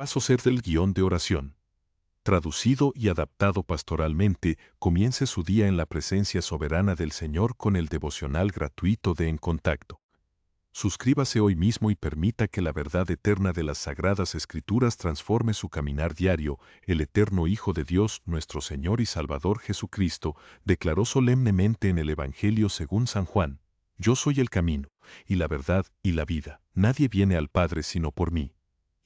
Paso ser del guión de oración. Traducido y adaptado pastoralmente, comience su día en la presencia soberana del Señor con el devocional gratuito de En Contacto. Suscríbase hoy mismo y permita que la verdad eterna de las Sagradas Escrituras transforme su caminar diario. El eterno Hijo de Dios, nuestro Señor y Salvador Jesucristo, declaró solemnemente en el Evangelio según San Juan: Yo soy el camino, y la verdad, y la vida. Nadie viene al Padre sino por mí.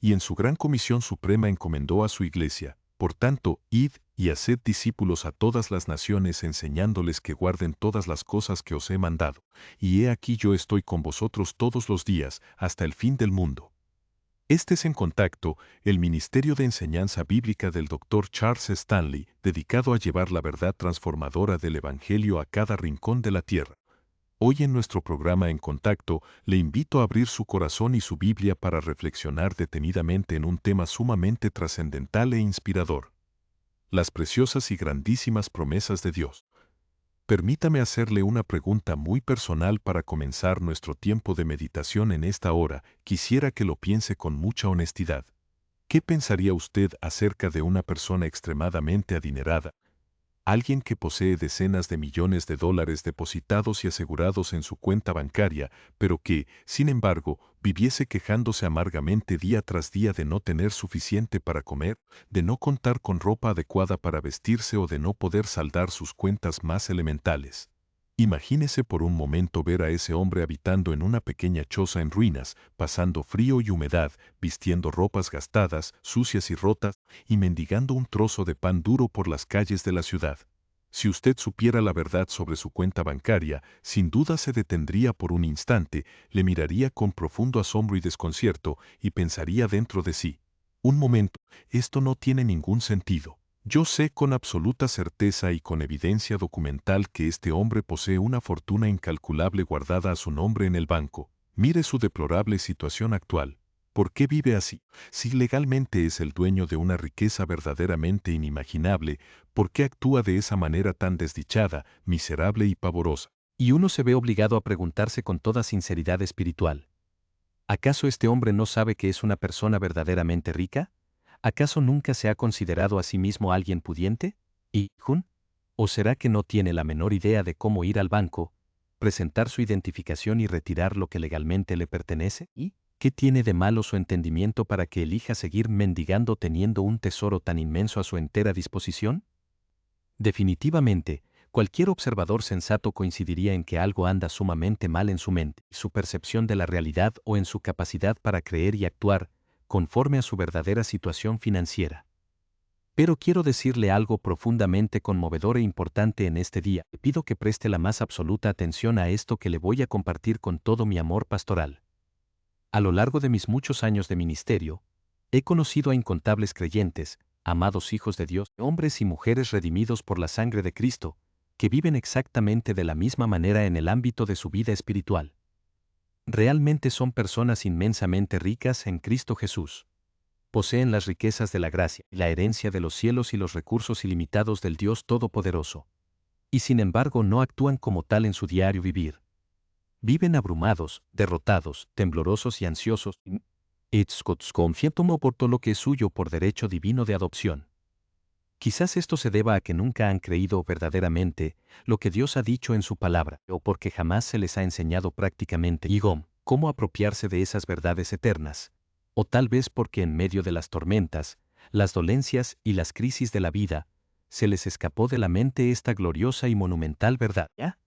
Y en su gran comisión suprema encomendó a su Iglesia: Por tanto, id y haced discípulos a todas las naciones, enseñándoles que guarden todas las cosas que os he mandado. Y he aquí yo estoy con vosotros todos los días, hasta el fin del mundo. Este es En Contacto, el ministerio de enseñanza bíblica del Dr. Charles Stanley, dedicado a llevar la verdad transformadora del Evangelio a cada rincón de la tierra. Hoy en nuestro programa En Contacto, le invito a abrir su corazón y su Biblia para reflexionar detenidamente en un tema sumamente trascendental e inspirador: las preciosas y grandísimas promesas de Dios. Permítame hacerle una pregunta muy personal para comenzar nuestro tiempo de meditación en esta hora. Quisiera que lo piense con mucha honestidad. ¿Qué pensaría usted acerca de una persona extremadamente adinerada? Alguien que posee decenas de millones de dólares depositados y asegurados en su cuenta bancaria, pero que, sin embargo, viviese quejándose amargamente día tras día de no tener suficiente para comer, de no contar con ropa adecuada para vestirse o de no poder saldar sus cuentas más elementales. Imagínese por un momento ver a ese hombre habitando en una pequeña choza en ruinas, pasando frío y humedad, vistiendo ropas gastadas, sucias y rotas, y mendigando un trozo de pan duro por las calles de la ciudad. Si usted supiera la verdad sobre su cuenta bancaria, sin duda se detendría por un instante, le miraría con profundo asombro y desconcierto, y pensaría dentro de sí: un momento, esto no tiene ningún sentido. Yo sé con absoluta certeza y con evidencia documental que este hombre posee una fortuna incalculable guardada a su nombre en el banco. Mire su deplorable situación actual. ¿Por qué vive así? Si legalmente es el dueño de una riqueza verdaderamente inimaginable, ¿por qué actúa de esa manera tan desdichada, miserable y pavorosa? Y uno se ve obligado a preguntarse con toda sinceridad espiritual: ¿acaso este hombre no sabe que es una persona verdaderamente rica? ¿Acaso nunca se ha considerado a sí mismo alguien pudiente? ¿Y, Jun? ¿O será que no tiene la menor idea de cómo ir al banco, presentar su identificación y retirar lo que legalmente le pertenece? ¿Y qué tiene de malo su entendimiento para que elija seguir mendigando teniendo un tesoro tan inmenso a su entera disposición? Definitivamente, cualquier observador sensato coincidiría en que algo anda sumamente mal en su mente, su percepción de la realidad o en su capacidad para creer y actuar conforme a su verdadera situación financiera. Pero quiero decirle algo profundamente conmovedor e importante en este día. Le pido que preste la más absoluta atención a esto que le voy a compartir con todo mi amor pastoral. A lo largo de mis muchos años de ministerio, he conocido a incontables creyentes, amados hijos de Dios, hombres y mujeres redimidos por la sangre de Cristo, que viven exactamente de la misma manera en el ámbito de su vida espiritual. Realmente son personas inmensamente ricas en Cristo Jesús. Poseen las riquezas de la gracia, la herencia de los cielos y los recursos ilimitados del Dios Todopoderoso. Y sin embargo no actúan como tal en su diario vivir. Viven abrumados, derrotados, temblorosos y ansiosos, confiando por todo lo que es suyo por derecho divino de adopción. Quizás esto se deba a que nunca han creído verdaderamente lo que Dios ha dicho en su palabra, o porque jamás se les ha enseñado prácticamente cómo apropiarse de esas verdades eternas, o tal vez porque en medio de las tormentas, las dolencias y las crisis de la vida, se les escapó de la mente esta gloriosa y monumental verdad. ¿Ya?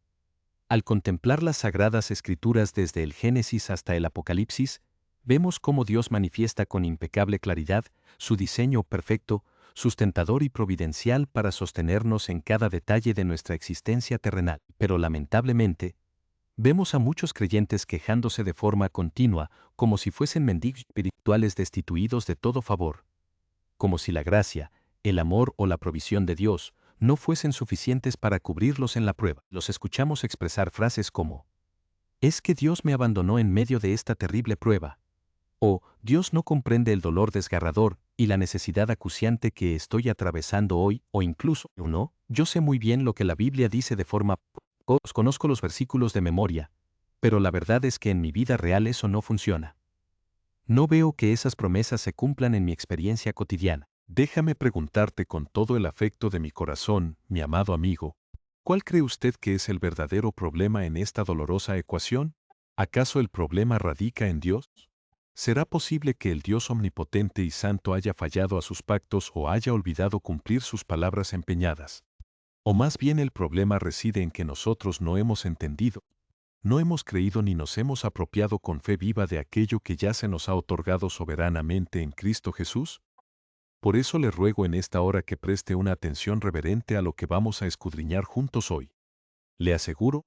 Al contemplar las sagradas escrituras desde el Génesis hasta el Apocalipsis, vemos cómo Dios manifiesta con impecable claridad su diseño perfecto, sustentador y providencial para sostenernos en cada detalle de nuestra existencia terrenal. Pero lamentablemente, vemos a muchos creyentes quejándose de forma continua, como si fuesen mendigos espirituales destituidos de todo favor, como si la gracia, el amor o la provisión de Dios no fuesen suficientes para cubrirlos en la prueba. Los escuchamos expresar frases como: «Es que Dios me abandonó en medio de esta terrible prueba», o «Dios no comprende el dolor desgarrador y la necesidad acuciante que estoy atravesando hoy», o incluso «No, yo sé muy bien lo que la Biblia dice de forma... conozco los versículos de memoria, pero la verdad es que en mi vida real eso no funciona». No veo que esas promesas se cumplan en mi experiencia cotidiana. Déjame preguntarte con todo el afecto de mi corazón, mi amado amigo, ¿cuál cree usted que es el verdadero problema en esta dolorosa ecuación? ¿Acaso el problema radica en Dios? ¿Será posible que el Dios omnipotente y santo haya fallado a sus pactos o haya olvidado cumplir sus palabras empeñadas? ¿O más bien el problema reside en que nosotros no hemos entendido, no hemos creído ni nos hemos apropiado con fe viva de aquello que ya se nos ha otorgado soberanamente en Cristo Jesús? Por eso le ruego en esta hora que preste una atención reverente a lo que vamos a escudriñar juntos hoy. Le aseguro,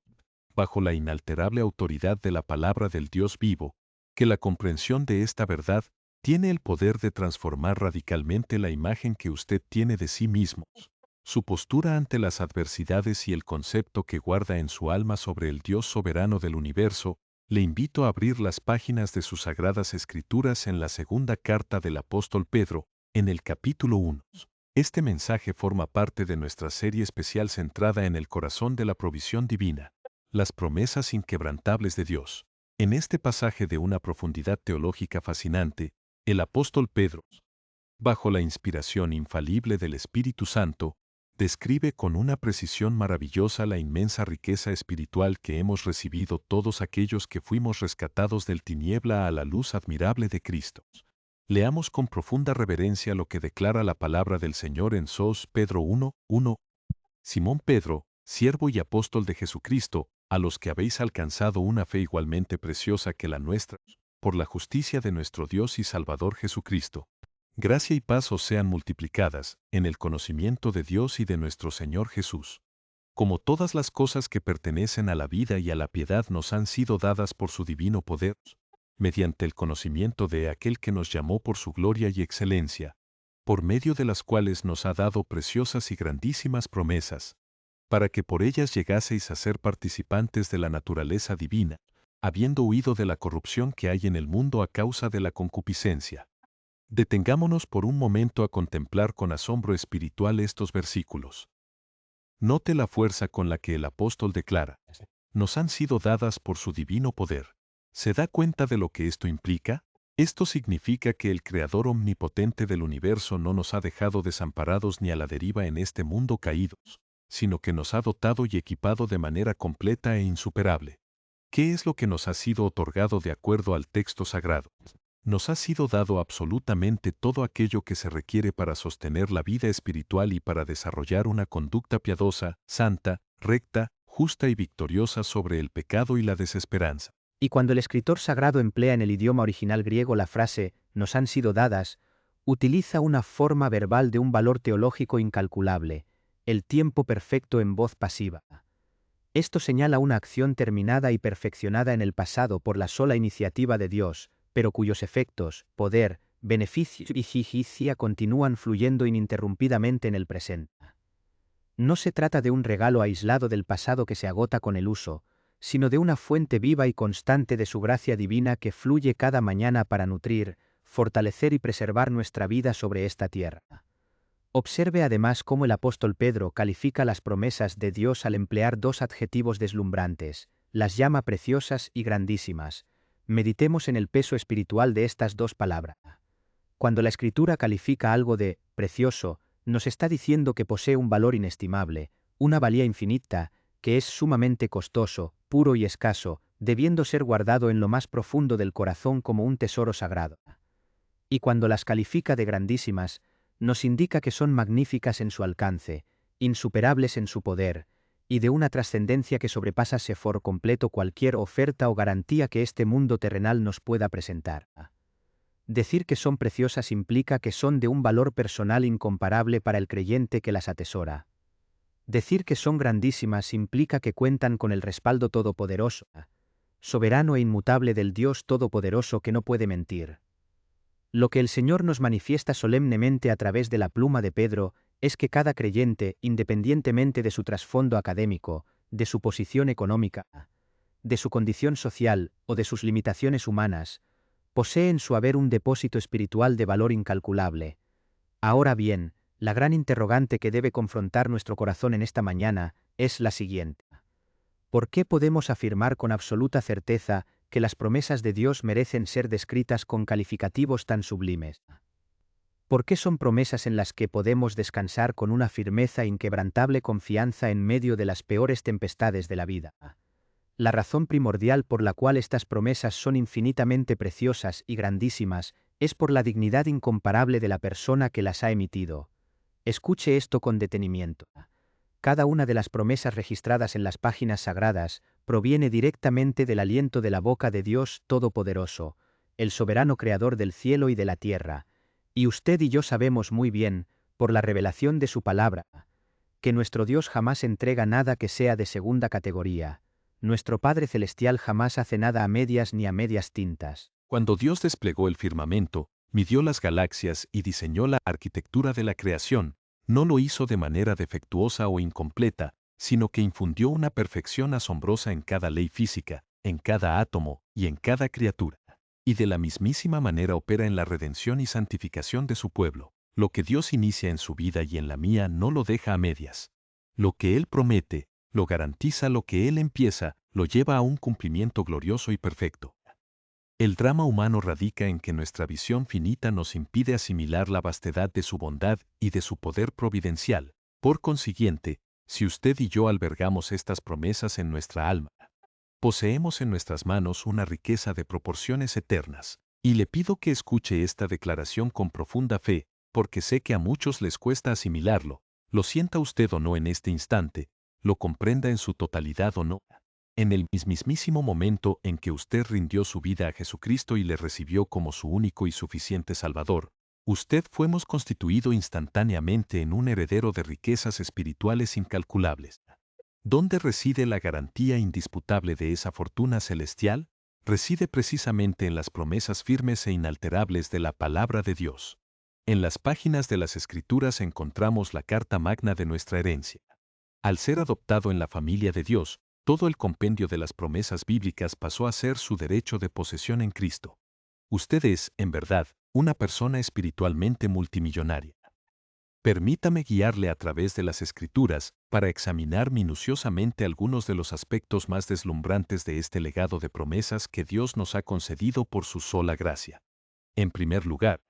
bajo la inalterable autoridad de la palabra del Dios vivo, que la comprensión de esta verdad tiene el poder de transformar radicalmente la imagen que usted tiene de sí mismo, su postura ante las adversidades y el concepto que guarda en su alma sobre el Dios soberano del universo. Le invito a abrir las páginas de sus sagradas escrituras en la segunda carta del apóstol Pedro, en el capítulo 1. Este mensaje forma parte de nuestra serie especial centrada en el corazón de la provisión divina, las promesas inquebrantables de Dios. En este pasaje de una profundidad teológica fascinante, el apóstol Pedro, bajo la inspiración infalible del Espíritu Santo, describe con una precisión maravillosa la inmensa riqueza espiritual que hemos recibido todos aquellos que fuimos rescatados del tiniebla a la luz admirable de Cristo. Leamos con profunda reverencia lo que declara la palabra del Señor en Pedro 1:1. Simón Pedro, siervo y apóstol de Jesucristo, a los que habéis alcanzado una fe igualmente preciosa que la nuestra, por la justicia de nuestro Dios y Salvador Jesucristo. Gracia y paz os sean multiplicadas, en el conocimiento de Dios y de nuestro Señor Jesús. Como todas las cosas que pertenecen a la vida y a la piedad nos han sido dadas por su divino poder, mediante el conocimiento de aquel que nos llamó por su gloria y excelencia, por medio de las cuales nos ha dado preciosas y grandísimas promesas, para que por ellas llegaseis a ser participantes de la naturaleza divina, habiendo huido de la corrupción que hay en el mundo a causa de la concupiscencia. Detengámonos por un momento a contemplar con asombro espiritual estos versículos. Note la fuerza con la que el apóstol declara, nos han sido dadas por su divino poder. ¿Se da cuenta de lo que esto implica? Esto significa que el Creador omnipotente del universo no nos ha dejado desamparados ni a la deriva en este mundo caídos, sino que nos ha dotado y equipado de manera completa e insuperable. ¿Qué es lo que nos ha sido otorgado de acuerdo al texto sagrado? Nos ha sido dado absolutamente todo aquello que se requiere para sostener la vida espiritual y para desarrollar una conducta piadosa, santa, recta, justa y victoriosa sobre el pecado y la desesperanza. Y cuando el escritor sagrado emplea en el idioma original griego la frase «nos han sido dadas», utiliza una forma verbal de un valor teológico incalculable, el tiempo perfecto en voz pasiva. Esto señala una acción terminada y perfeccionada en el pasado por la sola iniciativa de Dios, pero cuyos efectos, poder, beneficio y justicia continúan fluyendo ininterrumpidamente en el presente. No se trata de un regalo aislado del pasado que se agota con el uso, sino de una fuente viva y constante de su gracia divina que fluye cada mañana para nutrir, fortalecer y preservar nuestra vida sobre esta tierra. Observe además cómo el apóstol Pedro califica las promesas de Dios al emplear dos adjetivos deslumbrantes, las llama preciosas y grandísimas. Meditemos en el peso espiritual de estas dos palabras. Cuando la Escritura califica algo de precioso, nos está diciendo que posee un valor inestimable, una valía infinita, que es sumamente costoso, puro y escaso, debiendo ser guardado en lo más profundo del corazón como un tesoro sagrado. Y cuando las califica de grandísimas, nos indica que son magníficas en su alcance, insuperables en su poder, y de una trascendencia que sobrepasa por completo cualquier oferta o garantía que este mundo terrenal nos pueda presentar. Decir que son preciosas implica que son de un valor personal incomparable para el creyente que las atesora. Decir que son grandísimas implica que cuentan con el respaldo todopoderoso, soberano e inmutable del Dios todopoderoso que no puede mentir. Lo que el Señor nos manifiesta solemnemente a través de la pluma de Pedro es que cada creyente, independientemente de su trasfondo académico, de su posición económica, de su condición social o de sus limitaciones humanas, posee en su haber un depósito espiritual de valor incalculable. Ahora bien, la gran interrogante que debe confrontar nuestro corazón en esta mañana es la siguiente. ¿Por qué podemos afirmar con absoluta certeza que las promesas de Dios merecen ser descritas con calificativos tan sublimes? ¿Por qué son promesas en las que podemos descansar con una firmeza e inquebrantable confianza en medio de las peores tempestades de la vida? La razón primordial por la cual estas promesas son infinitamente preciosas y grandísimas es por la dignidad incomparable de la persona que las ha emitido. Escuche esto con detenimiento. Cada una de las promesas registradas en las páginas sagradas proviene directamente del aliento de la boca de Dios Todopoderoso, el soberano creador del cielo y de la tierra, y usted y yo sabemos muy bien, por la revelación de su palabra, que nuestro Dios jamás entrega nada que sea de segunda categoría. Nuestro Padre Celestial jamás hace nada a medias ni a medias tintas. Cuando Dios desplegó el firmamento, midió las galaxias y diseñó la arquitectura de la creación, no lo hizo de manera defectuosa o incompleta, sino que infundió una perfección asombrosa en cada ley física, en cada átomo y en cada criatura. Y de la mismísima manera opera en la redención y santificación de su pueblo. Lo que Dios inicia en su vida y en la mía no lo deja a medias. Lo que Él promete, lo garantiza, lo que Él empieza, lo lleva a un cumplimiento glorioso y perfecto. El drama humano radica en que nuestra visión finita nos impide asimilar la vastedad de su bondad y de su poder providencial. Por consiguiente, si usted y yo albergamos estas promesas en nuestra alma, poseemos en nuestras manos una riqueza de proporciones eternas. Y le pido que escuche esta declaración con profunda fe, porque sé que a muchos les cuesta asimilarlo. Lo sienta usted o no en este instante, lo comprenda en su totalidad o no. En el mismísimo momento en que usted rindió su vida a Jesucristo y le recibió como su único y suficiente Salvador, usted fuimos constituido instantáneamente en un heredero de riquezas espirituales incalculables. ¿Dónde reside la garantía indisputable de esa fortuna celestial? Reside precisamente en las promesas firmes e inalterables de la palabra de Dios. En las páginas de las Escrituras encontramos la carta magna de nuestra herencia. Al ser adoptado en la familia de Dios, todo el compendio de las promesas bíblicas pasó a ser su derecho de posesión en Cristo. Usted es, en verdad, una persona espiritualmente multimillonaria. Permítame guiarle a través de las Escrituras para examinar minuciosamente algunos de los aspectos más deslumbrantes de este legado de promesas que Dios nos ha concedido por su sola gracia. En primer lugar,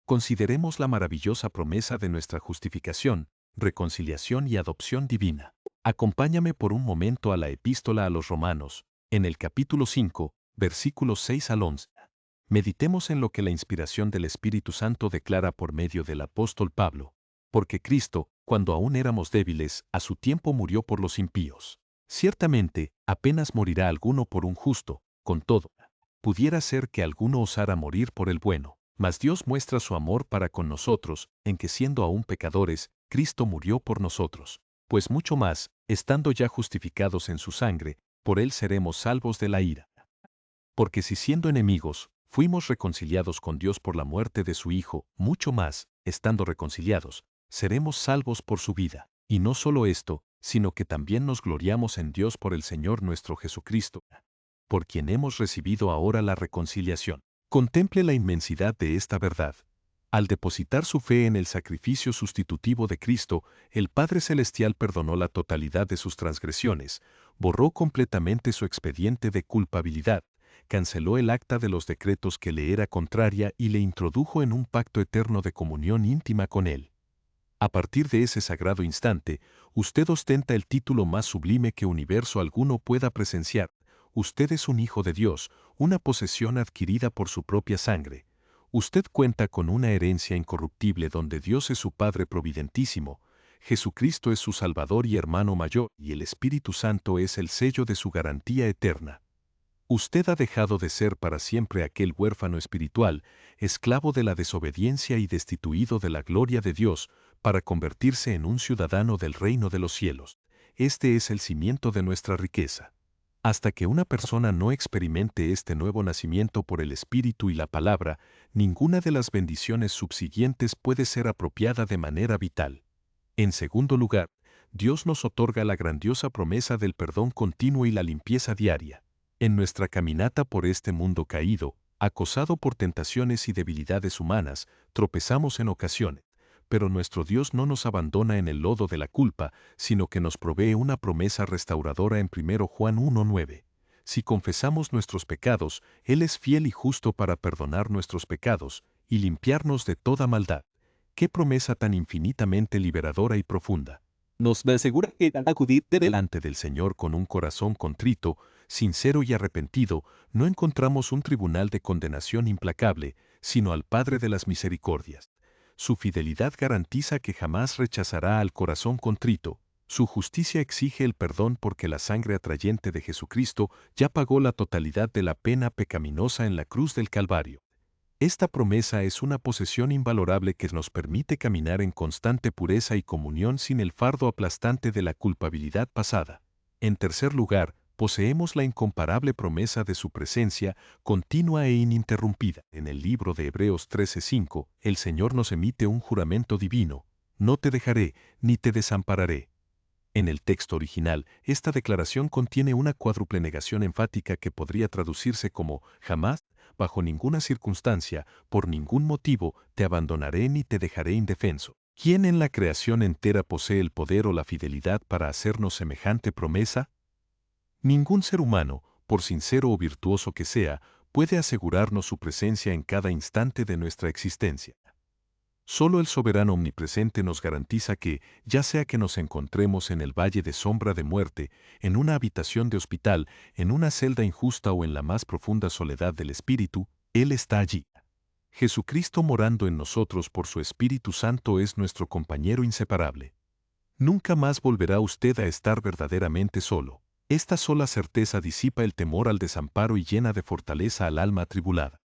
consideremos la maravillosa promesa de nuestra justificación, reconciliación y adopción divina. Acompáñame por un momento a la Epístola a los Romanos, en el capítulo 5, versículos 6 al 11. Meditemos en lo que la inspiración del Espíritu Santo declara por medio del apóstol Pablo. Porque Cristo, cuando aún éramos débiles, a su tiempo murió por los impíos. Ciertamente, apenas morirá alguno por un justo, con todo, pudiera ser que alguno osara morir por el bueno. Mas Dios muestra su amor para con nosotros, en que siendo aún pecadores, Cristo murió por nosotros. Pues mucho más, estando ya justificados en su sangre, por él seremos salvos de la ira. Porque si siendo enemigos, fuimos reconciliados con Dios por la muerte de su Hijo, mucho más, estando reconciliados, seremos salvos por su vida. Y no solo esto, sino que también nos gloriamos en Dios por el Señor nuestro Jesucristo, por quien hemos recibido ahora la reconciliación. Contemple la inmensidad de esta verdad. Al depositar su fe en el sacrificio sustitutivo de Cristo, el Padre Celestial perdonó la totalidad de sus transgresiones, borró completamente su expediente de culpabilidad, canceló el acta de los decretos que le era contraria y le introdujo en un pacto eterno de comunión íntima con Él. A partir de ese sagrado instante, usted ostenta el título más sublime que universo alguno pueda presenciar. Usted es un hijo de Dios, una posesión adquirida por su propia sangre. Usted cuenta con una herencia incorruptible donde Dios es su Padre providentísimo, Jesucristo es su Salvador y hermano mayor, y el Espíritu Santo es el sello de su garantía eterna. Usted ha dejado de ser para siempre aquel huérfano espiritual, esclavo de la desobediencia y destituido de la gloria de Dios, para convertirse en un ciudadano del reino de los cielos. Este es el cimiento de nuestra riqueza. Hasta que una persona no experimente este nuevo nacimiento por el Espíritu y la palabra, ninguna de las bendiciones subsiguientes puede ser apropiada de manera vital. En segundo lugar, Dios nos otorga la grandiosa promesa del perdón continuo y la limpieza diaria. En nuestra caminata por este mundo caído, acosado por tentaciones y debilidades humanas, tropezamos en ocasiones, pero nuestro Dios no nos abandona en el lodo de la culpa, sino que nos provee una promesa restauradora en 1 Juan 1:9. Si confesamos nuestros pecados, Él es fiel y justo para perdonar nuestros pecados y limpiarnos de toda maldad. ¡Qué promesa tan infinitamente liberadora y profunda! Nos asegura que al acudir delante del Señor con un corazón contrito, sincero y arrepentido, no encontramos un tribunal de condenación implacable, sino al Padre de las misericordias. Su fidelidad garantiza que jamás rechazará al corazón contrito. Su justicia exige el perdón porque la sangre atrayente de Jesucristo ya pagó la totalidad de la pena pecaminosa en la cruz del Calvario. Esta promesa es una posesión invalorable que nos permite caminar en constante pureza y comunión sin el fardo aplastante de la culpabilidad pasada. En tercer lugar, poseemos la incomparable promesa de su presencia continua e ininterrumpida. En el libro de Hebreos 13:5, el Señor nos emite un juramento divino: no te dejaré, ni te desampararé. En el texto original, esta declaración contiene una cuádruple negación enfática que podría traducirse como: jamás, bajo ninguna circunstancia, por ningún motivo, te abandonaré ni te dejaré indefenso. ¿Quién en la creación entera posee el poder o la fidelidad para hacernos semejante promesa? Ningún ser humano, por sincero o virtuoso que sea, puede asegurarnos su presencia en cada instante de nuestra existencia. Solo el soberano omnipresente nos garantiza que, ya sea que nos encontremos en el valle de sombra de muerte, en una habitación de hospital, en una celda injusta o en la más profunda soledad del espíritu, Él está allí. Jesucristo morando en nosotros por su Espíritu Santo es nuestro compañero inseparable. Nunca más volverá usted a estar verdaderamente solo. Esta sola certeza disipa el temor al desamparo y llena de fortaleza al alma atribulada.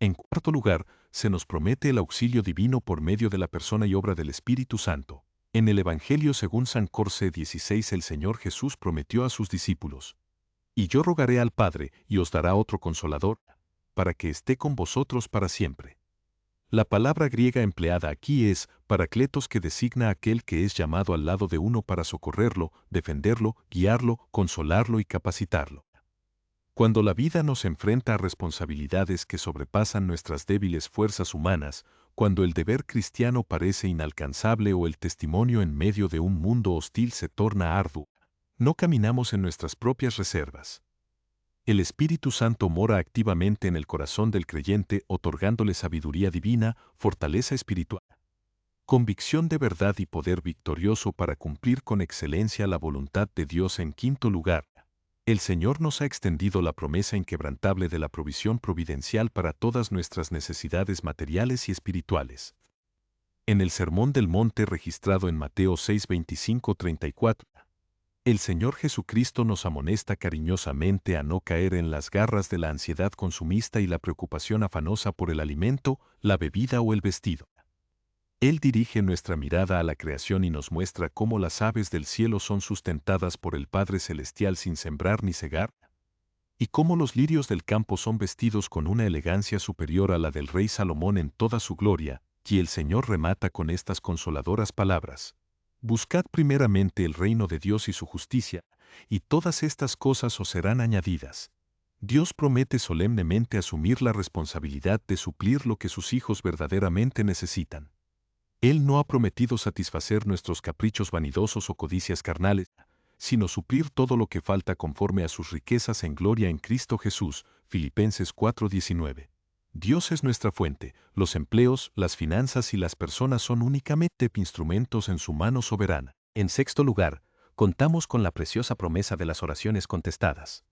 En cuarto lugar, se nos promete el auxilio divino por medio de la persona y obra del Espíritu Santo. En el Evangelio según San Corce 16 el Señor Jesús prometió a sus discípulos: y yo rogaré al Padre, y os dará otro Consolador, para que esté con vosotros para siempre. La palabra griega empleada aquí es Paracletos, que designa a aquel que es llamado al lado de uno para socorrerlo, defenderlo, guiarlo, consolarlo y capacitarlo. Cuando la vida nos enfrenta a responsabilidades que sobrepasan nuestras débiles fuerzas humanas, cuando el deber cristiano parece inalcanzable o el testimonio en medio de un mundo hostil se torna arduo, no caminamos en nuestras propias reservas. El Espíritu Santo mora activamente en el corazón del creyente, otorgándole sabiduría divina, fortaleza espiritual, convicción de verdad y poder victorioso para cumplir con excelencia la voluntad de Dios. En quinto lugar, el Señor nos ha extendido la promesa inquebrantable de la provisión providencial para todas nuestras necesidades materiales y espirituales. En el Sermón del Monte registrado en Mateo 6:25-34, el Señor Jesucristo nos amonesta cariñosamente a no caer en las garras de la ansiedad consumista y la preocupación afanosa por el alimento, la bebida o el vestido. Él dirige nuestra mirada a la creación y nos muestra cómo las aves del cielo son sustentadas por el Padre Celestial sin sembrar ni cegar, y cómo los lirios del campo son vestidos con una elegancia superior a la del rey Salomón en toda su gloria, y el Señor remata con estas consoladoras palabras: buscad primeramente el reino de Dios y su justicia, y todas estas cosas os serán añadidas. Dios promete solemnemente asumir la responsabilidad de suplir lo que sus hijos verdaderamente necesitan. Él no ha prometido satisfacer nuestros caprichos vanidosos o codicias carnales, sino suplir todo lo que falta conforme a sus riquezas en gloria en Cristo Jesús. Filipenses 4:19. Dios es nuestra fuente, los empleos, las finanzas y las personas son únicamente instrumentos en su mano soberana. En sexto lugar, contamos con la preciosa promesa de las oraciones contestadas.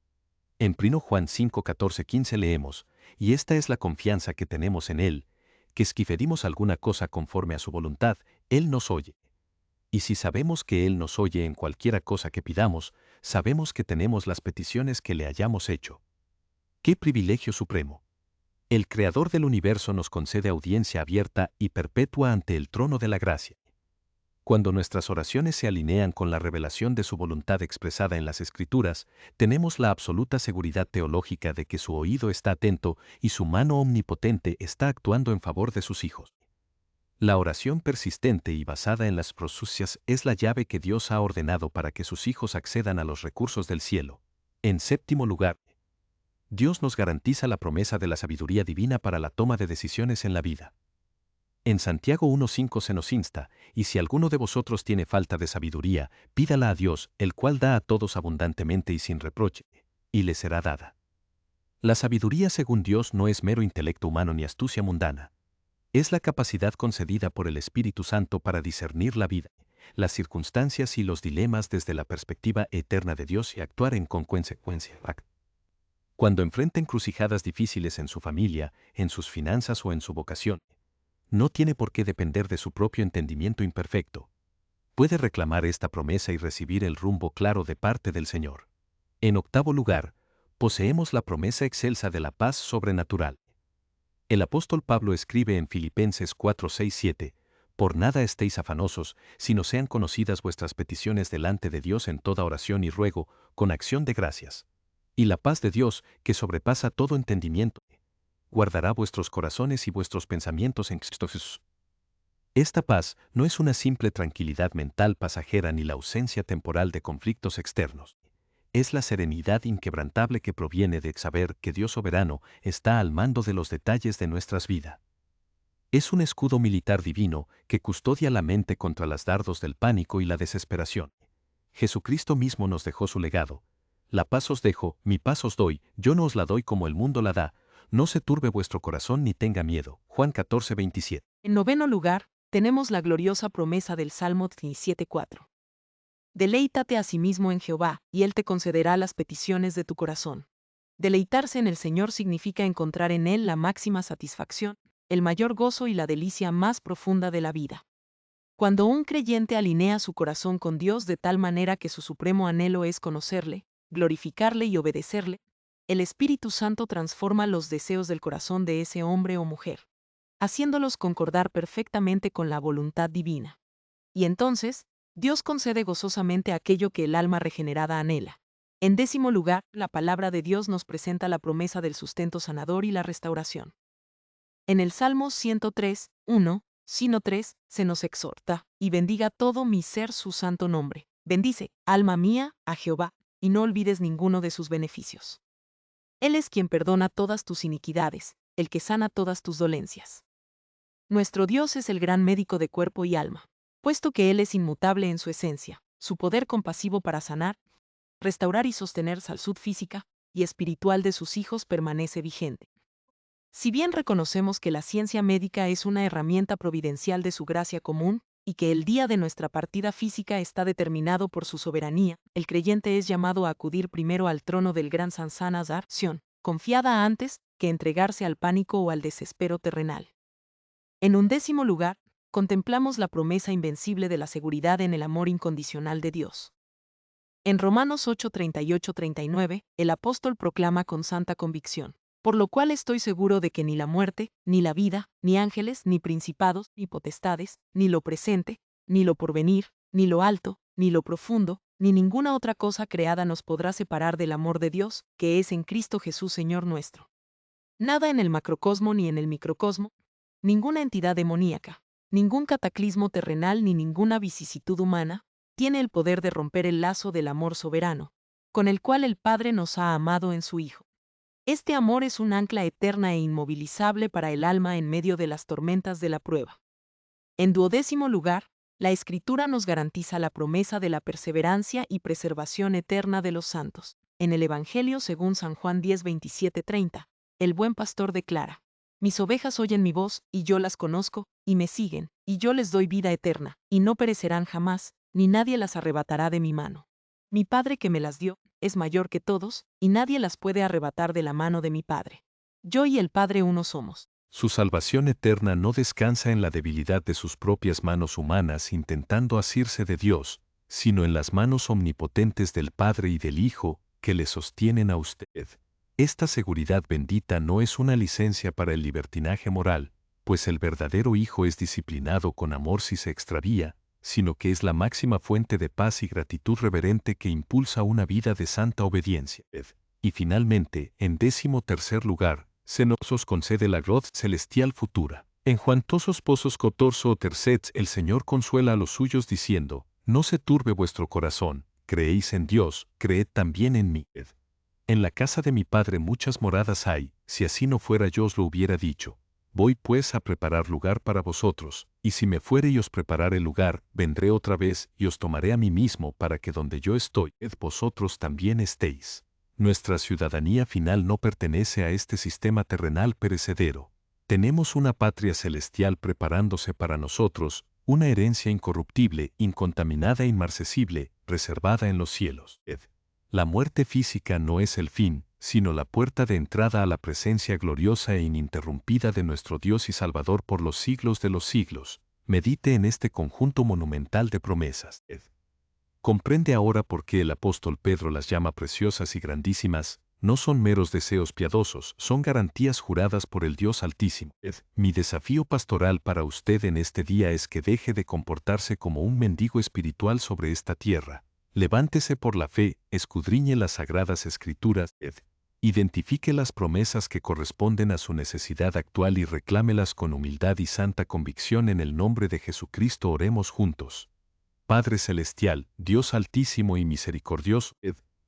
En 1 Juan 5:14-15 leemos: y esta es la confianza que tenemos en Él, que si pedimos alguna cosa conforme a su voluntad, Él nos oye. Y si sabemos que Él nos oye en cualquiera cosa que pidamos, sabemos que tenemos las peticiones que le hayamos hecho. ¡Qué privilegio supremo! El Creador del universo nos concede audiencia abierta y perpetua ante el trono de la gracia. Cuando nuestras oraciones se alinean con la revelación de su voluntad expresada en las Escrituras, tenemos la absoluta seguridad teológica de que su oído está atento y su mano omnipotente está actuando en favor de sus hijos. La oración persistente y basada en las prosucias es la llave que Dios ha ordenado para que sus hijos accedan a los recursos del cielo. En séptimo lugar, Dios nos garantiza la promesa de la sabiduría divina para la toma de decisiones en la vida. En Santiago 1:5 se nos insta: y si alguno de vosotros tiene falta de sabiduría, pídala a Dios, el cual da a todos abundantemente y sin reproche, y le será dada. La sabiduría según Dios no es mero intelecto humano ni astucia mundana. Es la capacidad concedida por el Espíritu Santo para discernir la vida, las circunstancias y los dilemas desde la perspectiva eterna de Dios y actuar en consecuencia. Cuando enfrenta encrucijadas difíciles en su familia, en sus finanzas o en su vocación, no tiene por qué depender de su propio entendimiento imperfecto. Puede reclamar esta promesa y recibir el rumbo claro de parte del Señor. En octavo lugar, poseemos la promesa excelsa de la paz sobrenatural. El apóstol Pablo escribe en Filipenses 4, 6, 7, «Por nada estéis afanosos, sino sean conocidas vuestras peticiones delante de Dios en toda oración y ruego, con acción de gracias. Y la paz de Dios, que sobrepasa todo entendimiento, guardará vuestros corazones y vuestros pensamientos en Cristo Jesús». Esta paz no es una simple tranquilidad mental pasajera ni la ausencia temporal de conflictos externos. Es la serenidad inquebrantable que proviene de saber que Dios soberano está al mando de los detalles de nuestras vidas. Es un escudo militar divino que custodia la mente contra los dardos del pánico y la desesperación. Jesucristo mismo nos dejó su legado. «La paz os dejo, mi paz os doy, yo no os la doy como el mundo la da. No se turbe vuestro corazón ni tenga miedo». Juan 14, 27. En noveno lugar, tenemos la gloriosa promesa del Salmo 17:4. Deleítate asimismo en Jehová, y Él te concederá las peticiones de tu corazón. Deleitarse en el Señor significa encontrar en Él la máxima satisfacción, el mayor gozo y la delicia más profunda de la vida. Cuando un creyente alinea su corazón con Dios de tal manera que su supremo anhelo es conocerle, glorificarle y obedecerle, el Espíritu Santo transforma los deseos del corazón de ese hombre o mujer, haciéndolos concordar perfectamente con la voluntad divina. Y entonces, Dios concede gozosamente aquello que el alma regenerada anhela. En décimo lugar, la palabra de Dios nos presenta la promesa del sustento sanador y la restauración. En el Salmo 103, 1, sino 3, se nos exhorta, y bendiga todo mi ser su santo nombre. Bendice, alma mía, a Jehová, y no olvides ninguno de sus beneficios. Él es quien perdona todas tus iniquidades, el que sana todas tus dolencias. Nuestro Dios es el gran médico de cuerpo y alma, puesto que Él es inmutable en su esencia, su poder compasivo para sanar, restaurar y sostener salud física y espiritual de sus hijos permanece vigente. Si bien reconocemos que la ciencia médica es una herramienta providencial de su gracia común, y que el día de nuestra partida física está determinado por su soberanía, el creyente es llamado a acudir primero al trono del gran Sansana Sion, confiada antes que entregarse al pánico o al desespero terrenal. En undécimo lugar, contemplamos la promesa invencible de la seguridad en el amor incondicional de Dios. En Romanos 8, 38-39, el apóstol proclama con santa convicción: «Por lo cual estoy seguro de que ni la muerte, ni la vida, ni ángeles, ni principados, ni potestades, ni lo presente, ni lo porvenir, ni lo alto, ni lo profundo, ni ninguna otra cosa creada nos podrá separar del amor de Dios, que es en Cristo Jesús Señor nuestro». Nada en el macrocosmo ni en el microcosmo, ninguna entidad demoníaca, ningún cataclismo terrenal ni ninguna vicisitud humana, tiene el poder de romper el lazo del amor soberano, con el cual el Padre nos ha amado en su Hijo. Este amor es un ancla eterna e inmovilizable para el alma en medio de las tormentas de la prueba. En duodécimo lugar, la Escritura nos garantiza la promesa de la perseverancia y preservación eterna de los santos. En el Evangelio según San Juan 10, 27-30, el buen pastor declara: «Mis ovejas oyen mi voz, y yo las conozco, y me siguen, y yo les doy vida eterna, y no perecerán jamás, ni nadie las arrebatará de mi mano. Mi Padre que me las dio, es mayor que todos, y nadie las puede arrebatar de la mano de mi Padre. Yo y el Padre uno somos». Su salvación eterna no descansa en la debilidad de sus propias manos humanas intentando asirse de Dios, sino en las manos omnipotentes del Padre y del Hijo, que le sostienen a usted. Esta seguridad bendita no es una licencia para el libertinaje moral, pues el verdadero Hijo es disciplinado con amor si se extravía, sino que es la máxima fuente de paz y gratitud reverente que impulsa una vida de santa obediencia. Y finalmente, en 13º lugar, se nos concede la gloria celestial futura. En Juantosos Pozos 14 tercets el Señor consuela a los suyos diciendo: «No se turbe vuestro corazón, creéis en Dios, creed también en mí. En la casa de mi Padre muchas moradas hay, si así no fuera yo os lo hubiera dicho. Voy pues a preparar lugar para vosotros, y si me fuere y os preparare lugar, vendré otra vez y os tomaré a mí mismo para que donde yo estoy, vosotros también estéis». Nuestra ciudadanía final no pertenece a este sistema terrenal perecedero. Tenemos una patria celestial preparándose para nosotros, una herencia incorruptible, incontaminada e inmarcesible, reservada en los cielos. La muerte física no es el fin, sino la puerta de entrada a la presencia gloriosa e ininterrumpida de nuestro Dios y Salvador por los siglos de los siglos. Medite en este conjunto monumental de promesas. Comprende ahora por qué el apóstol Pedro las llama preciosas y grandísimas. No son meros deseos piadosos, son garantías juradas por el Dios Altísimo. Mi desafío pastoral para usted en este día es que deje de comportarse como un mendigo espiritual sobre esta tierra. Levántese por la fe, escudriñe las sagradas escrituras, identifique las promesas que corresponden a su necesidad actual y reclámelas con humildad y santa convicción en el nombre de Jesucristo. Oremos juntos. Padre Celestial, Dios Altísimo y Misericordioso,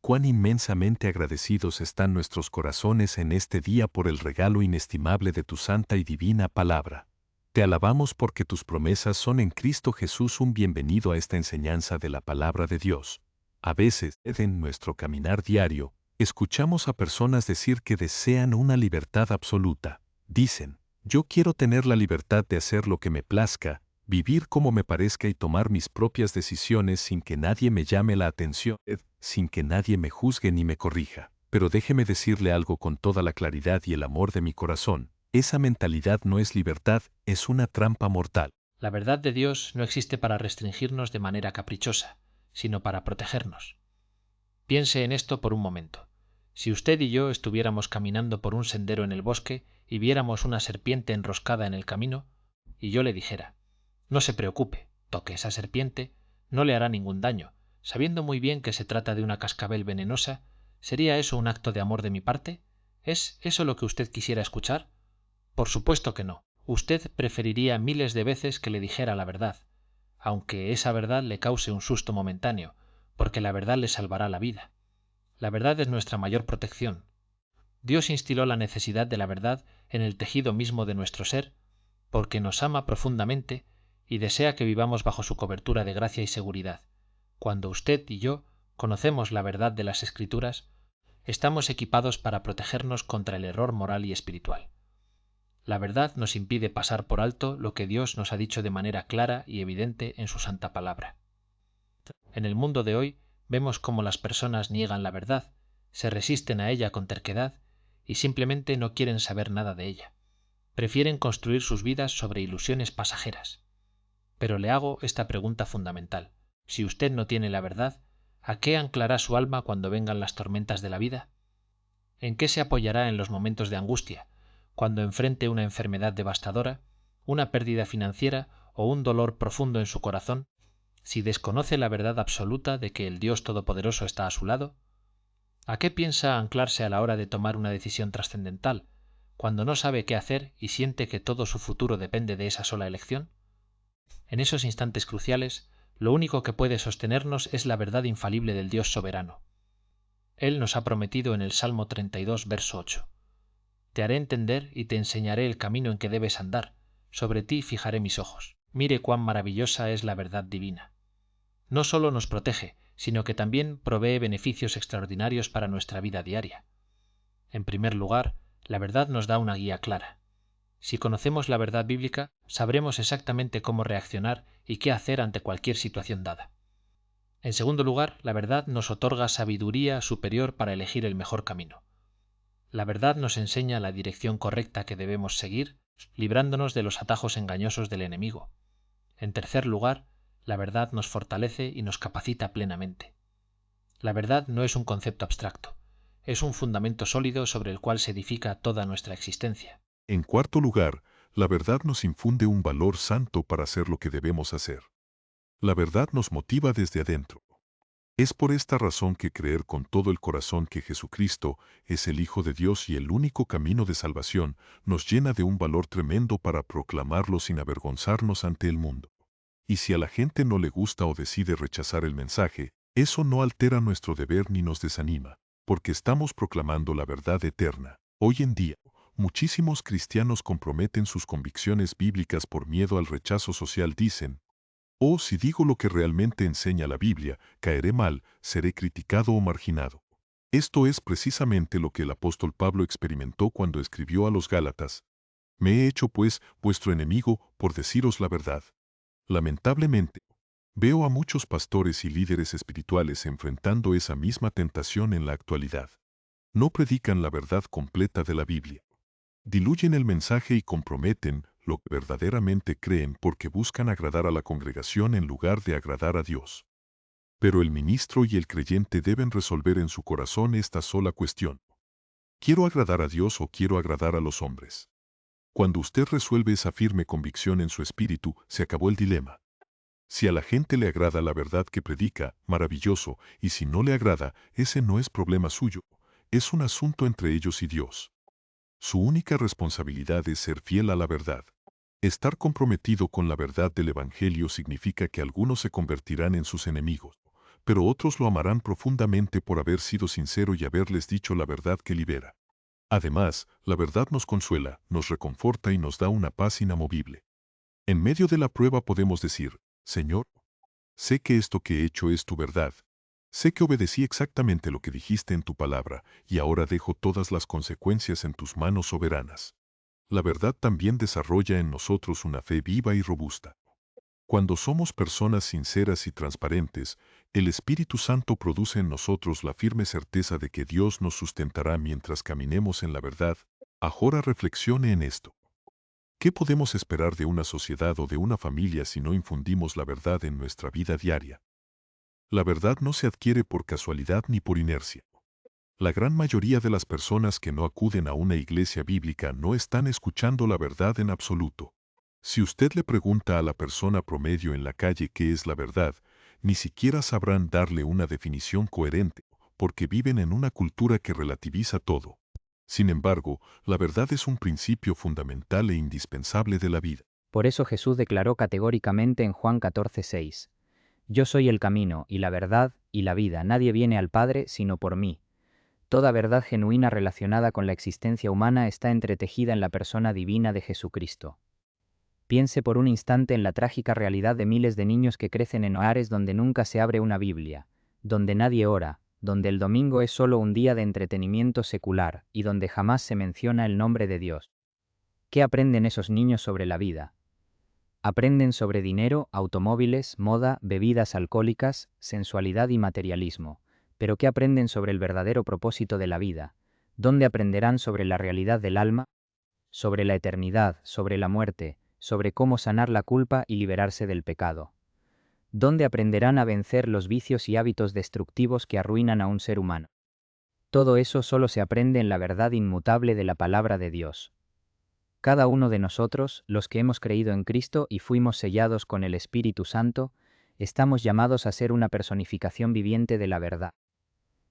cuán inmensamente agradecidos están nuestros corazones en este día por el regalo inestimable de tu santa y divina palabra. Te alabamos porque tus promesas son en Cristo Jesús. Un bienvenido a esta enseñanza de la palabra de Dios. A veces, en nuestro caminar diario, escuchamos a personas decir que desean una libertad absoluta. Dicen, yo quiero tener la libertad de hacer lo que me plazca, vivir como me parezca y tomar mis propias decisiones sin que nadie me llame la atención, sin que nadie me juzgue ni me corrija. Pero déjeme decirle algo con toda la claridad y el amor de mi corazón. Esa mentalidad no es libertad, es una trampa mortal. La verdad de Dios no existe para restringirnos de manera caprichosa, sino para protegernos. Piense en esto por un momento. Si usted y yo estuviéramos caminando por un sendero en el bosque y viéramos una serpiente enroscada en el camino, y yo le dijera, no se preocupe, toque esa serpiente, no le hará ningún daño, sabiendo muy bien que se trata de una cascabel venenosa, ¿sería eso un acto de amor de mi parte? ¿Es eso lo que usted quisiera escuchar? Por supuesto que no. Usted preferiría miles de veces que le dijera la verdad, aunque esa verdad le cause un susto momentáneo, porque la verdad le salvará la vida. La verdad es nuestra mayor protección. Dios instiló la necesidad de la verdad en el tejido mismo de nuestro ser, porque nos ama profundamente y desea que vivamos bajo su cobertura de gracia y seguridad. Cuando usted y yo conocemos la verdad de las Escrituras, estamos equipados para protegernos contra el error moral y espiritual. La verdad nos impide pasar por alto lo que Dios nos ha dicho de manera clara y evidente en su santa palabra. En el mundo de hoy vemos cómo las personas niegan la verdad, se resisten a ella con terquedad y simplemente no quieren saber nada de ella. Prefieren construir sus vidas sobre ilusiones pasajeras. Pero le hago esta pregunta fundamental. Si usted no tiene la verdad, ¿a qué anclará su alma cuando vengan las tormentas de la vida? ¿En qué se apoyará en los momentos de angustia, cuando enfrente una enfermedad devastadora, una pérdida financiera o un dolor profundo en su corazón, si desconoce la verdad absoluta de que el Dios Todopoderoso está a su lado? ¿A qué piensa anclarse a la hora de tomar una decisión trascendental, cuando no sabe qué hacer y siente que todo su futuro depende de esa sola elección? En esos instantes cruciales, lo único que puede sostenernos es la verdad infalible del Dios soberano. Él nos ha prometido en el Salmo 32, verso 8. Te haré entender y te enseñaré el camino en que debes andar. Sobre ti fijaré mis ojos. Mire cuán maravillosa es la verdad divina. No solo nos protege, sino que también provee beneficios extraordinarios para nuestra vida diaria. En primer lugar, la verdad nos da una guía clara. Si conocemos la verdad bíblica, sabremos exactamente cómo reaccionar y qué hacer ante cualquier situación dada. En segundo lugar, la verdad nos otorga sabiduría superior para elegir el mejor camino. La verdad nos enseña la dirección correcta que debemos seguir, librándonos de los atajos engañosos del enemigo. En tercer lugar, la verdad nos fortalece y nos capacita plenamente. La verdad no es un concepto abstracto, es un fundamento sólido sobre el cual se edifica toda nuestra existencia. En cuarto lugar, la verdad nos infunde un valor santo para hacer lo que debemos hacer. La verdad nos motiva desde adentro. Es por esta razón que creer con todo el corazón que Jesucristo es el Hijo de Dios y el único camino de salvación nos llena de un valor tremendo para proclamarlo sin avergonzarnos ante el mundo. Y si a la gente no le gusta o decide rechazar el mensaje, eso no altera nuestro deber ni nos desanima, porque estamos proclamando la verdad eterna. Hoy en día, muchísimos cristianos comprometen sus convicciones bíblicas por miedo al rechazo social. Dicen, oh, si digo lo que realmente enseña la Biblia, caeré mal, seré criticado o marginado. Esto es precisamente lo que el apóstol Pablo experimentó cuando escribió a los Gálatas. Me he hecho, pues, vuestro enemigo por deciros la verdad. Lamentablemente, veo a muchos pastores y líderes espirituales enfrentando esa misma tentación en la actualidad. No predican la verdad completa de la Biblia. Diluyen el mensaje y comprometen lo que verdaderamente creen porque buscan agradar a la congregación en lugar de agradar a Dios. Pero el ministro y el creyente deben resolver en su corazón esta sola cuestión. ¿Quiero agradar a Dios o quiero agradar a los hombres? Cuando usted resuelve esa firme convicción en su espíritu, se acabó el dilema. Si a la gente le agrada la verdad que predica, maravilloso, y si no le agrada, ese no es problema suyo, es un asunto entre ellos y Dios. Su única responsabilidad es ser fiel a la verdad. Estar comprometido con la verdad del Evangelio significa que algunos se convertirán en sus enemigos, pero otros lo amarán profundamente por haber sido sincero y haberles dicho la verdad que libera. Además, la verdad nos consuela, nos reconforta y nos da una paz inamovible. En medio de la prueba podemos decir, Señor, sé que esto que he hecho es tu verdad. Sé que obedecí exactamente lo que dijiste en tu palabra, y ahora dejo todas las consecuencias en tus manos soberanas. La verdad también desarrolla en nosotros una fe viva y robusta. Cuando somos personas sinceras y transparentes, el Espíritu Santo produce en nosotros la firme certeza de que Dios nos sustentará mientras caminemos en la verdad. Ahora reflexione en esto. ¿Qué podemos esperar de una sociedad o de una familia si no infundimos la verdad en nuestra vida diaria? La verdad no se adquiere por casualidad ni por inercia. La gran mayoría de las personas que no acuden a una iglesia bíblica no están escuchando la verdad en absoluto. Si usted le pregunta a la persona promedio en la calle qué es la verdad, ni siquiera sabrán darle una definición coherente, porque viven en una cultura que relativiza todo. Sin embargo, la verdad es un principio fundamental e indispensable de la vida. Por eso Jesús declaró categóricamente en Juan 14:6, Yo soy el camino, y la verdad, y la vida. Nadie viene al Padre sino por mí. Toda verdad genuina relacionada con la existencia humana está entretejida en la persona divina de Jesucristo. Piense por un instante en la trágica realidad de miles de niños que crecen en hogares donde nunca se abre una Biblia, donde nadie ora, donde el domingo es solo un día de entretenimiento secular y donde jamás se menciona el nombre de Dios. ¿Qué aprenden esos niños sobre la vida? Aprenden sobre dinero, automóviles, moda, bebidas alcohólicas, sensualidad y materialismo. Pero ¿qué aprenden sobre el verdadero propósito de la vida? ¿Dónde aprenderán sobre la realidad del alma? Sobre la eternidad, sobre la muerte, sobre cómo sanar la culpa y liberarse del pecado. ¿Dónde aprenderán a vencer los vicios y hábitos destructivos que arruinan a un ser humano? Todo eso solo se aprende en la verdad inmutable de la palabra de Dios. Cada uno de nosotros, los que hemos creído en Cristo y fuimos sellados con el Espíritu Santo, estamos llamados a ser una personificación viviente de la verdad.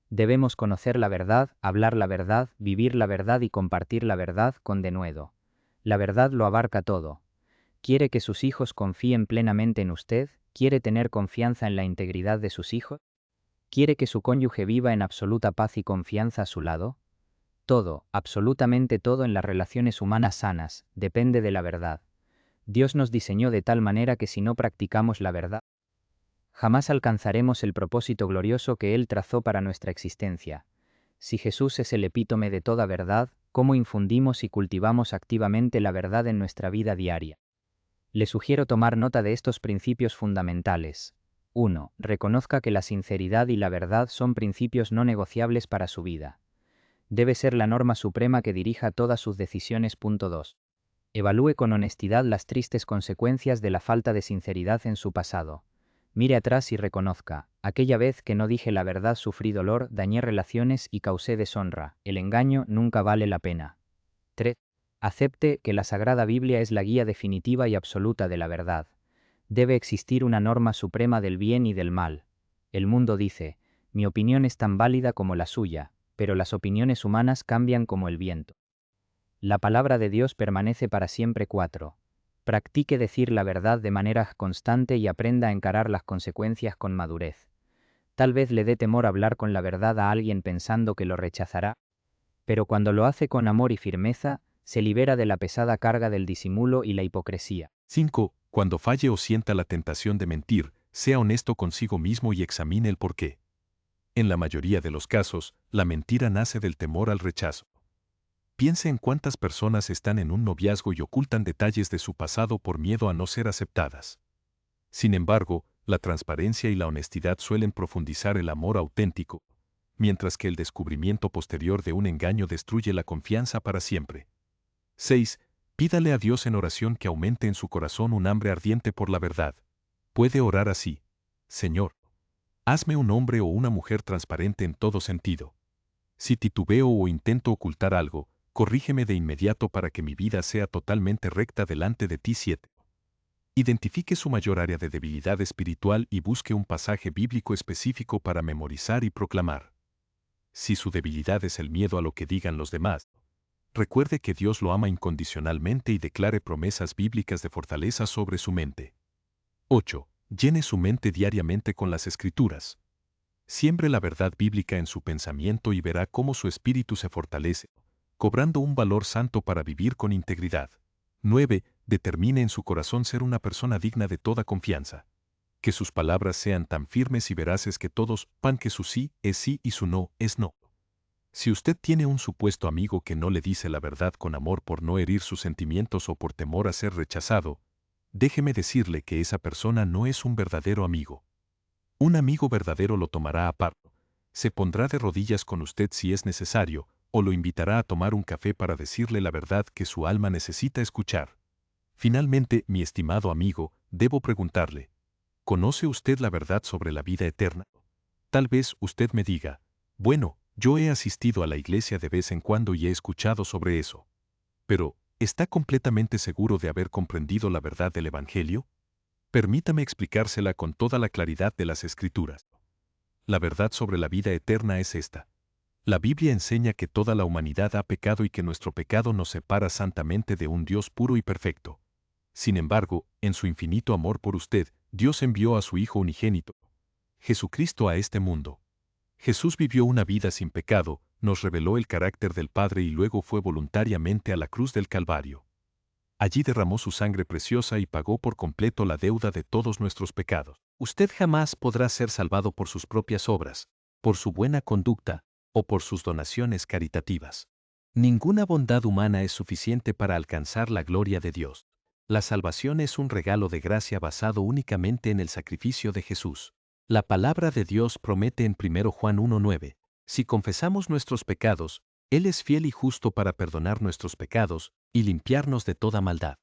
Debemos conocer la verdad, hablar la verdad, vivir la verdad y compartir la verdad con denuedo. La verdad lo abarca todo. ¿Quiere que sus hijos confíen plenamente en usted? ¿Quiere tener confianza en la integridad de sus hijos? ¿Quiere que su cónyuge viva en absoluta paz y confianza a su lado? Todo, absolutamente todo en las relaciones humanas sanas, depende de la verdad. Dios nos diseñó de tal manera que si no practicamos la verdad, jamás alcanzaremos el propósito glorioso que Él trazó para nuestra existencia. Si Jesús es el epítome de toda verdad, ¿cómo infundimos y cultivamos activamente la verdad en nuestra vida diaria? Le sugiero tomar nota de estos principios fundamentales. 1. Reconozca que la sinceridad y la verdad son principios no negociables para su vida. Debe ser la norma suprema que dirija todas sus decisiones. 2. Evalúe con honestidad las tristes consecuencias de la falta de sinceridad en su pasado. Mire atrás y reconozca, aquella vez que no dije la verdad sufrí dolor, dañé relaciones y causé deshonra, el engaño nunca vale la pena. 3. Acepte que la Sagrada Biblia es la guía definitiva y absoluta de la verdad. Debe existir una norma suprema del bien y del mal. El mundo dice, mi opinión es tan válida como la suya, pero las opiniones humanas cambian como el viento. La palabra de Dios permanece para siempre. 4. Practique decir la verdad de manera constante y aprenda a encarar las consecuencias con madurez. Tal vez le dé temor hablar con la verdad a alguien pensando que lo rechazará, pero cuando lo hace con amor y firmeza, se libera de la pesada carga del disimulo y la hipocresía. 5. Cuando falle o sienta la tentación de mentir, sea honesto consigo mismo y examine el porqué. En la mayoría de los casos, la mentira nace del temor al rechazo. Piense en cuántas personas están en un noviazgo y ocultan detalles de su pasado por miedo a no ser aceptadas. Sin embargo, la transparencia y la honestidad suelen profundizar el amor auténtico, mientras que el descubrimiento posterior de un engaño destruye la confianza para siempre. 6. Pídale a Dios en oración que aumente en su corazón un hambre ardiente por la verdad. Puede orar así: Señor, hazme un hombre o una mujer transparente en todo sentido. Si titubeo o intento ocultar algo, corrígeme de inmediato para que mi vida sea totalmente recta delante de ti. 7. Identifique su mayor área de debilidad espiritual y busque un pasaje bíblico específico para memorizar y proclamar. Si su debilidad es el miedo a lo que digan los demás, recuerde que Dios lo ama incondicionalmente y declare promesas bíblicas de fortaleza sobre su mente. 8. Llene su mente diariamente con las Escrituras. Siembre la verdad bíblica en su pensamiento y verá cómo su espíritu se fortalece, cobrando un valor santo para vivir con integridad. 9. Determine en su corazón ser una persona digna de toda confianza. Que sus palabras sean tan firmes y veraces que todos sepan que su sí es sí y su no es no. Si usted tiene un supuesto amigo que no le dice la verdad con amor por no herir sus sentimientos o por temor a ser rechazado, déjeme decirle que esa persona no es un verdadero amigo. Un amigo verdadero lo tomará aparte, se pondrá de rodillas con usted si es necesario, o lo invitará a tomar un café para decirle la verdad que su alma necesita escuchar. Finalmente, mi estimado amigo, debo preguntarle: ¿conoce usted la verdad sobre la vida eterna? Tal vez usted me diga: bueno, yo he asistido a la iglesia de vez en cuando y he escuchado sobre eso. Pero, ¿está completamente seguro de haber comprendido la verdad del Evangelio? Permítame explicársela con toda la claridad de las Escrituras. La verdad sobre la vida eterna es esta. La Biblia enseña que toda la humanidad ha pecado y que nuestro pecado nos separa santamente de un Dios puro y perfecto. Sin embargo, en su infinito amor por usted, Dios envió a su Hijo unigénito, Jesucristo, a este mundo. Jesús vivió una vida sin pecado, nos reveló el carácter del Padre y luego fue voluntariamente a la cruz del Calvario. Allí derramó su sangre preciosa y pagó por completo la deuda de todos nuestros pecados. Usted jamás podrá ser salvado por sus propias obras, por su buena conducta o por sus donaciones caritativas. Ninguna bondad humana es suficiente para alcanzar la gloria de Dios. La salvación es un regalo de gracia basado únicamente en el sacrificio de Jesús. La palabra de Dios promete en 1 Juan 1:9: si confesamos nuestros pecados, Él es fiel y justo para perdonar nuestros pecados y limpiarnos de toda maldad.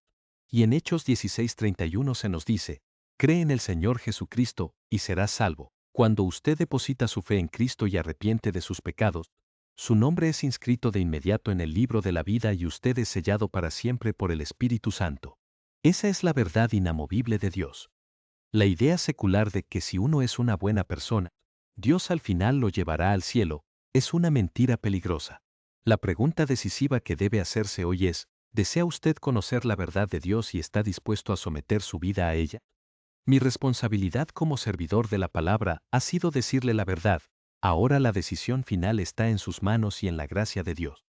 Y en Hechos 16:31 se nos dice: cree en el Señor Jesucristo y serás salvo. Cuando usted deposita su fe en Cristo y arrepiente de sus pecados, su nombre es inscrito de inmediato en el libro de la vida y usted es sellado para siempre por el Espíritu Santo. Esa es la verdad inamovible de Dios. La idea secular de que si uno es una buena persona, Dios al final lo llevará al cielo, es una mentira peligrosa. La pregunta decisiva que debe hacerse hoy es: ¿desea usted conocer la verdad de Dios y está dispuesto a someter su vida a ella? Mi responsabilidad como servidor de la palabra ha sido decirle la verdad. Ahora la decisión final está en sus manos y en la gracia de Dios.